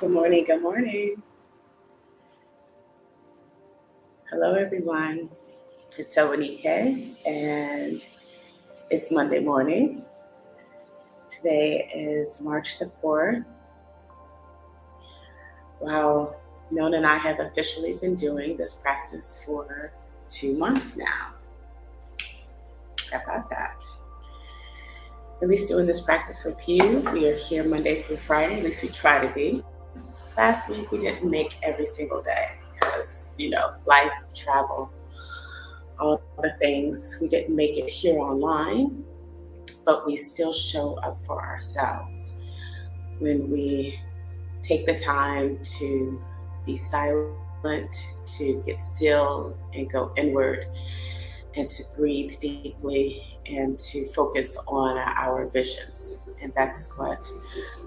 Good morning. Good morning. Hello, everyone. It's Owenike, and it's Monday morning. Today is March the 4th. Wow, Nona and I have officially been doing this practice for 2 months now. How about that? At least doing this practice with you. We are here Monday through Friday. At least we try to be. Last week, we didn't make every single day because, life, travel, all the things. We didn't make it here online, but we still show up for ourselves when we take the time to be silent, to get still and go inward, and to breathe deeply and to focus on our visions. And that's what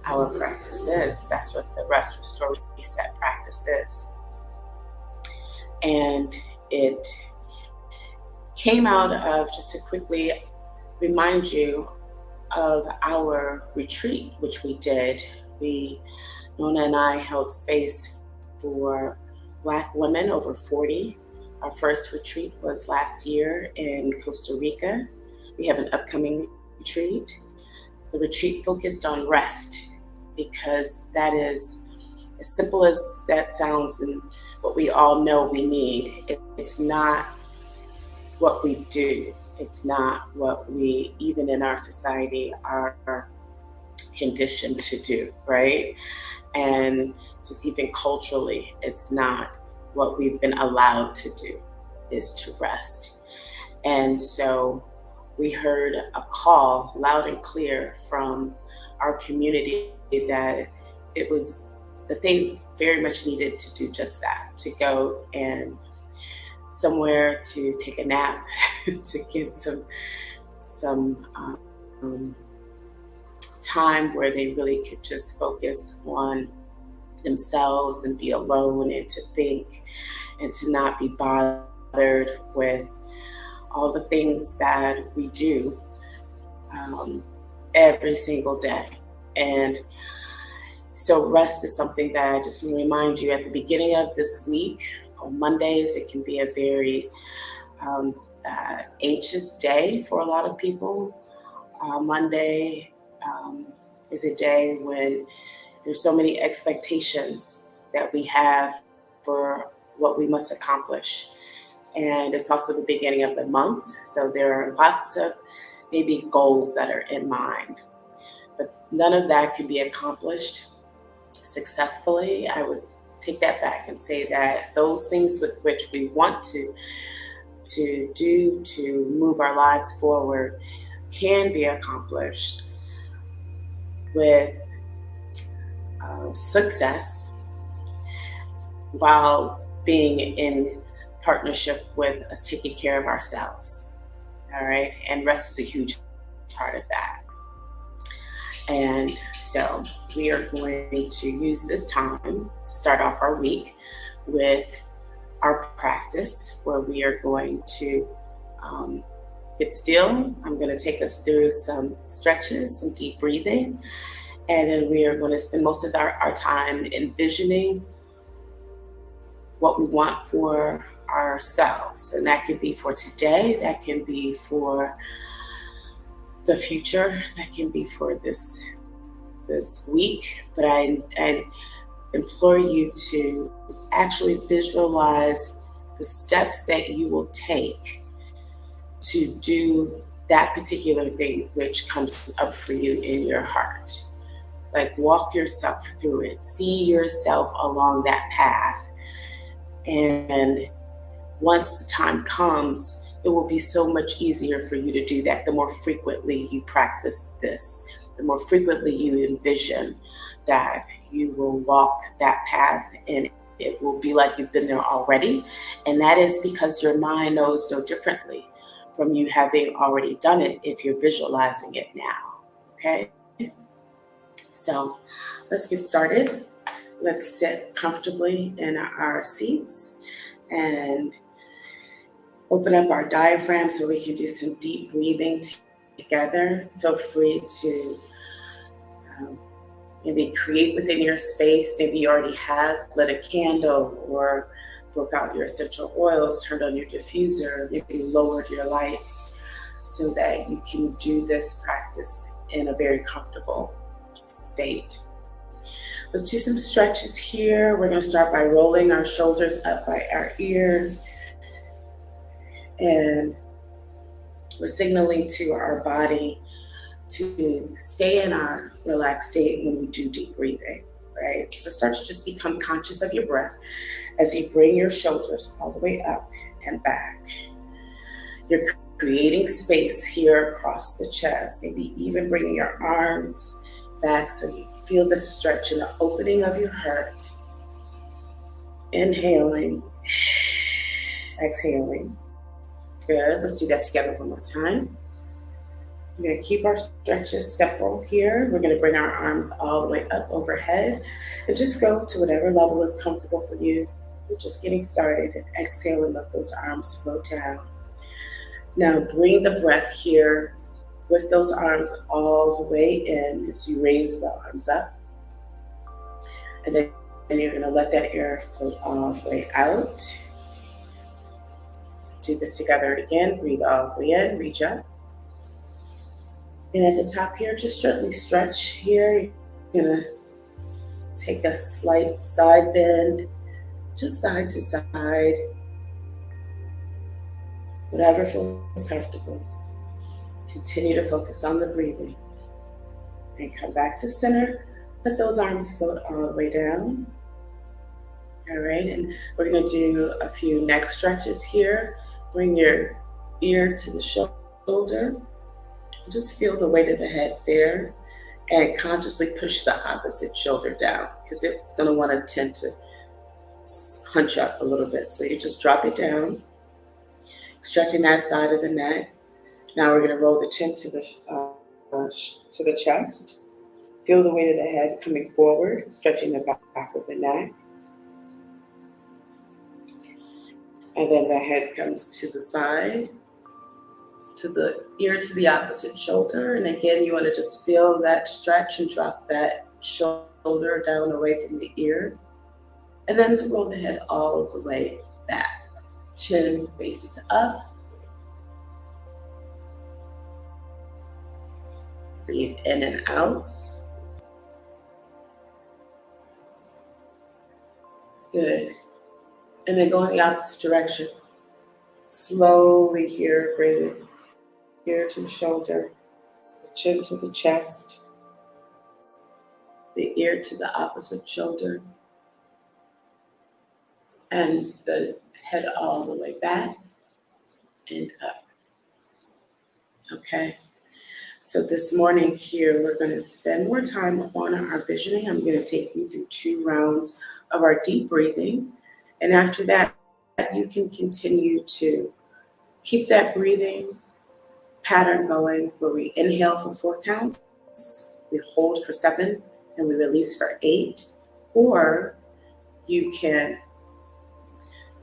our practice is. That's what the Rest, Restore, Reset practice is. And it came out of, just to quickly remind you of our retreat, which we did. Nona and I held space for Black women over 40. Our first retreat was last year in Costa Rica. We have an upcoming retreat. The retreat focused on rest because that is, as simple as that sounds, and what we all know we need. It's not what we do. It's not what we, even in our society, are conditioned to do, right? And just even culturally, it's not what we've been allowed to do, is to rest. And so we heard a call loud and clear from our community that they very much needed to do just that, to go and somewhere to take a nap, to get some time where they really could just focus on themselves and be alone and to think and to not be bothered with all the things that we do every single day. And so rest is something that I just want to remind you at the beginning of this week. On Mondays, it can be a very anxious day for a lot of people. Monday is a day when there's so many expectations that we have for what we must accomplish. And it's also the beginning of the month, so there are lots of maybe goals that are in mind. But none of that can be accomplished successfully. I would take that back and say that those things with which we want to do to move our lives forward can be accomplished with success while being in partnership with us taking care of ourselves. All right. And rest is a huge part of that. And so we are going to use this time to start off our week with our practice where we are going to get still. I'm going to take us through some stretches, some deep breathing, and then we are going to spend most of our time envisioning what we want for ourselves. And that could be for today, that can be for the future, that can be for this week. But I implore you to actually visualize the steps that you will take to do that particular thing which comes up for you in your heart. Like, walk yourself through it. See yourself along that path. And once the time comes, it will be so much easier for you to do that. The more frequently you practice this, the more frequently you envision that you will walk that path, and it will be like you've been there already. And that is because your mind knows no differently from you having already done it if you're visualizing it now. Okay? So let's get started. Let's sit comfortably in our seats and open up our diaphragm so we can do some deep breathing together. Feel free to Maybe create within your space. Maybe you already have lit a candle or broke out your essential oils, turned on your diffuser, maybe lowered your lights so that you can do this practice in a very comfortable state. Let's do some stretches here. We're going to start by rolling our shoulders up by our ears. And we're signaling to our body to stay in our relaxed state when we do deep breathing, right? So start to just become conscious of your breath as you bring your shoulders all the way up and back. You're creating space here across the chest, maybe even bringing your arms back so you feel the stretch and the opening of your heart. Inhaling, exhaling. Good, let's do that together one more time. We're going to keep our stretches simple here. We're going to bring our arms all the way up overhead and just go to whatever level is comfortable for you. We're just getting started, and exhale and let those arms float down. Now bring the breath here with those arms all the way in as you raise the arms up. And then you're going to let that air float all the way out. Let's do this together again. Breathe all the way in, reach up. And at the top here, just gently stretch here. You're going to take a slight side bend, just side to side. Whatever feels comfortable. Continue to focus on the breathing. And come back to center. Let those arms float all the way down. All right, and we're going to do a few neck stretches here. Bring your ear to the shoulder. Just feel the weight of the head there, and consciously push the opposite shoulder down because it's going to want to tend to hunch up a little bit. So you just drop it down, stretching that side of the neck. Now we're going to roll the chin to the chest. Feel the weight of the head coming forward, stretching the back of the neck. And then the head comes to the side, to the ear to the opposite shoulder. And again, you want to just feel that stretch and drop that shoulder down away from the ear. And then roll the head all the way back. Chin faces up. Breathe in and out. Good. And then go in the opposite direction. Slowly here, bring it ear to the shoulder, the chin to the chest, the ear to the opposite shoulder, and the head all the way back and up. Okay, so this morning here, we're going to spend more time on our visioning. I'm going to take you through 2 rounds of our deep breathing. And after that, you can continue to keep that breathing pattern going where we inhale for 4 counts, we hold for 7, and we release for 8. Or you can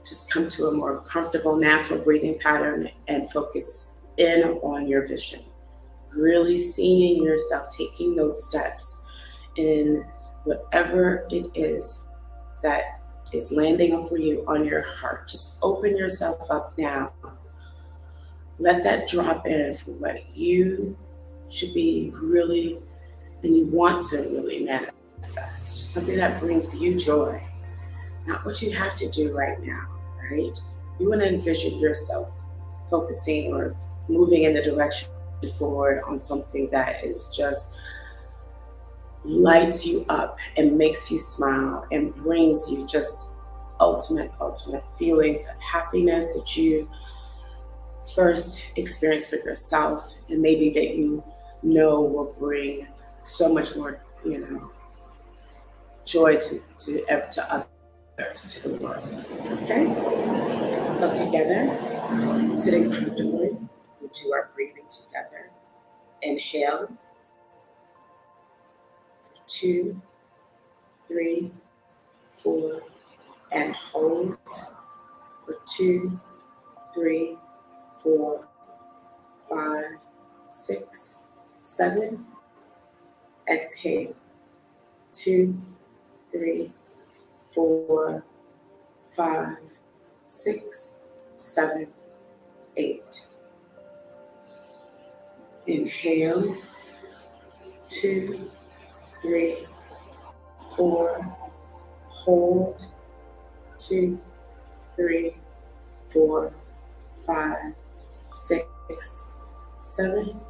just come to a more comfortable, natural breathing pattern and focus in on your vision. Really seeing yourself taking those steps in whatever it is that is landing for you on your heart. Just open yourself up now. Let that drop in for what you should be really, and you want to really manifest. Something that brings you joy. Not what you have to do right now, right? You want to envision yourself focusing or moving in the direction forward on something that is just lights you up and makes you smile and brings you just ultimate feelings of happiness that you first experience for yourself, and maybe that you know will bring so much more, joy to others, to the world. Okay? So together, sitting comfortably, we do our breathing together. Inhale. 2, 3, 4, and hold for 2, 3, 4, 5, 6, 7. Exhale. 2, 3, 4, 5, 6, 7, 8. Inhale, 2, 3, 4. Hold, 2, 3, 4, 5, 6, 7.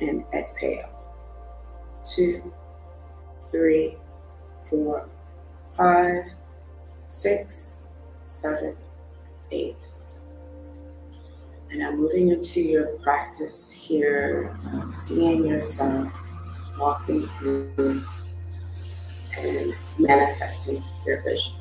And exhale, 2, 3, 4, 5, 6, 7, 8. And now moving into your practice here of seeing yourself walking through and manifesting your vision.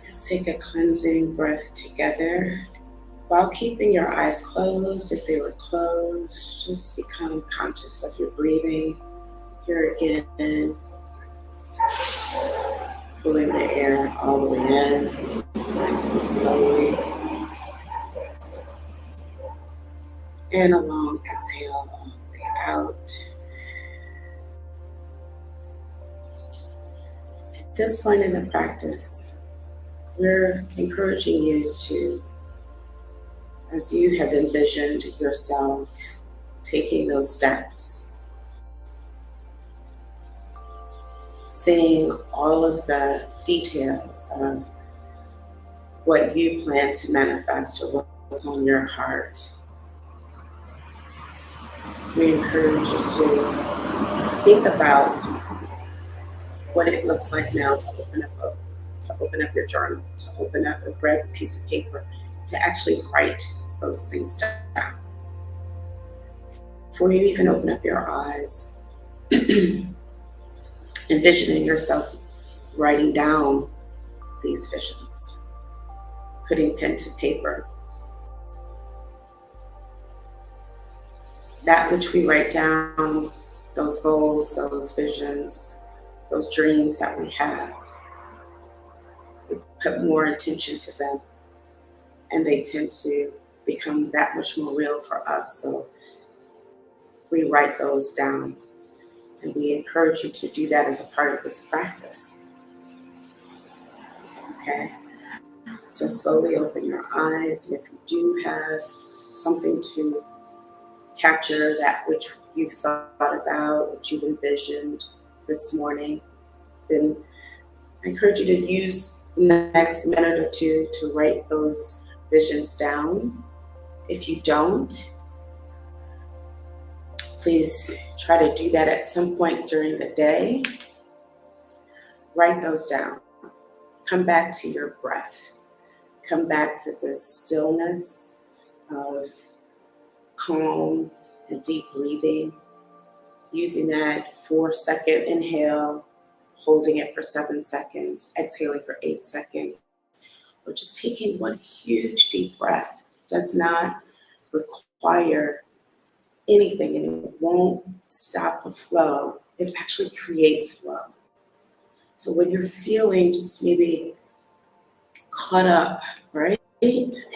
Let's take a cleansing breath together. While keeping your eyes closed, if they were closed, just become conscious of your breathing. Here again, pulling the air all the way in, nice and slowly. And a long exhale all the way out. At this point in the practice, we're encouraging you to, as you have envisioned yourself taking those steps, seeing all of the details of what you plan to manifest or what's on your heart. We encourage you to think about what it looks like now to open a book, to open up your journal, to open up a red piece of paper, to actually write those things down. Before you even open up your eyes, envisioning yourself writing down these visions, putting pen to paper. That which we write down, those goals, those visions, those dreams that we have, we put more attention to them, and they tend to become that much more real for us. So we write those down, and we encourage you to do that as a part of this practice. Okay? So slowly open your eyes, and if you do have something to capture that which you've thought about, what you've envisioned this morning, then I encourage you to use the next minute or two to write those visions down. If you don't, please try to do that at some point during the day. Write those down. Come back to your breath. Come back to the stillness of calm and deep breathing, using that 4-second inhale, holding it for 7 seconds, exhaling for 8 seconds, or just taking one huge deep breath. It does not require anything, and it won't stop the flow. It actually creates flow. So when you're feeling just maybe caught up, right,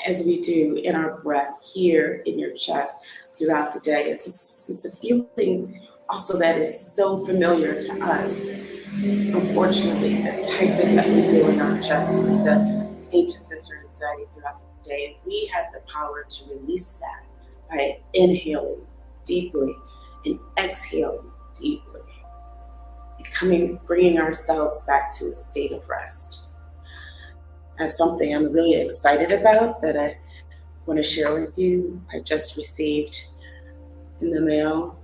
as we do in our breath here in your chest throughout the day, it's a feeling also that is so familiar to us. Unfortunately, the tightness that we feel in our chest, the anxiousness or anxiety throughout the day, we have the power to release that by inhaling deeply and exhaling deeply, and bringing ourselves back to a state of rest. I have something I'm really excited about that I want to share with you. I just received in the mail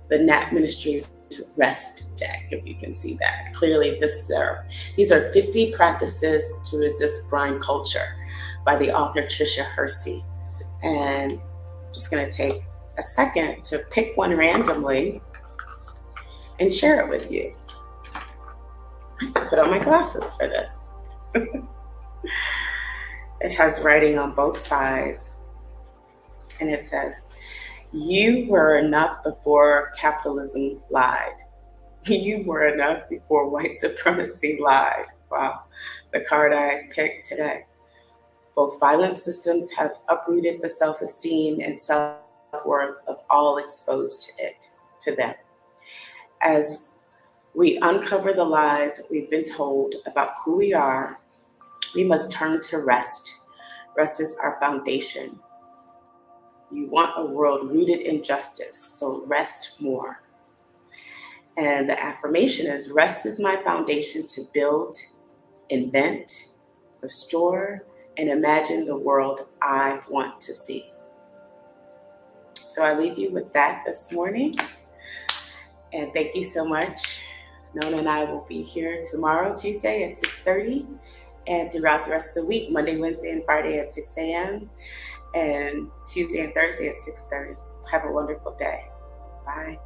the Nat Ministries Rest Deck, if you can see that. Clearly, these are 50 practices to resist grind culture by the author Tricia Hersey. And I'm just going to take a second to pick one randomly and share it with you. I have to put on my glasses for this. It has writing on both sides, and it says, "You were enough before capitalism lied. You were enough before white supremacy lied." Wow, the card I picked today. Both violent systems have uprooted the self-esteem and self-worth of all exposed to them. As we uncover the lies we've been told about who we are, we must turn to rest. Rest is our foundation. You want a world rooted in justice, so rest more. And the affirmation is, rest is my foundation to build, invent, restore, and imagine the world I want to see. So I leave you with that this morning. And thank you so much. Nona and I will be here tomorrow, Tuesday at 6:30, and throughout the rest of the week, Monday, Wednesday, and Friday at 6 a.m., and Tuesday and Thursday at 6:30. Have a wonderful day. Bye.